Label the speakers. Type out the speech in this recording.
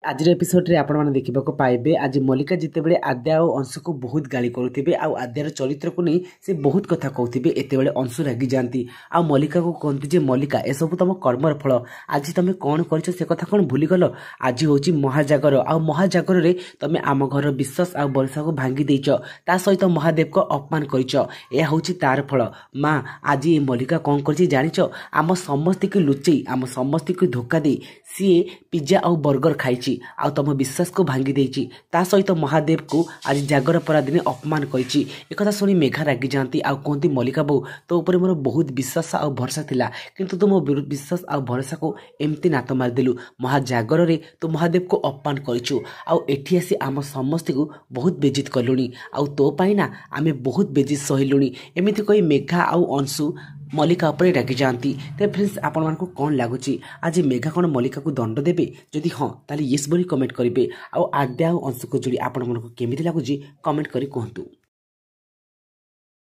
Speaker 1: आज एपिसोड आपण मैंने देखा पाइबे आज मल्लिका जितेबले आद्या और अंशु को बहुत गाली करुवे आद्यार चरित्र को नहीं से बहुत कथा कहते एत अंशु रागी जाती आ मल्लिका को कहती मल्लिका एसबू तुम कर्मर फल आज तुम कौन कर से कथा कौन भूलीगल आज हूँ महाजागर आ महाजागर में तुम आम घर विश्वास आ भरोसा को भांगी देच ता सहित महादेव को अपमान कर तार फल माँ आज ये मल्लिका कौन कर जाच आम समस्त को लुचई आम समस्त को धोखा दे सी पिज्जा और बर्गर खाई आ तुम विश्वास को भांगी देची ता सहित महादेव को आज जागर परादिने अपमान करिछि एकथा सुनी मेघा रागी जाती आ कहती मल्लिका बो तो ऊपर मोर बहुत विश्वास आ भरोसा थिला किंतु तुम विश्वास आ भरोसा को एमती नात मारदेलु महाजागर रे तो महादेव को अपमान करिछु आ एठी आसी आम समस्त को बहुत बेजित कलुनी आ तो पाइना आमे बहुत बेजित सहिलुनी एमिति कहि मेघा आ अंशु मल्लिका उपरे रागी जाती। तो फ्रेंड्स आपण मानकु कौन लगुच आज मेघा कौन मल्लिका को दंड देबे जदि हाँ ताली येस बोली कमेंट करेंगे आद्या और अंशु को जोड़ी आपण मानकु केमिति लगुच कमेंट करी कहतु।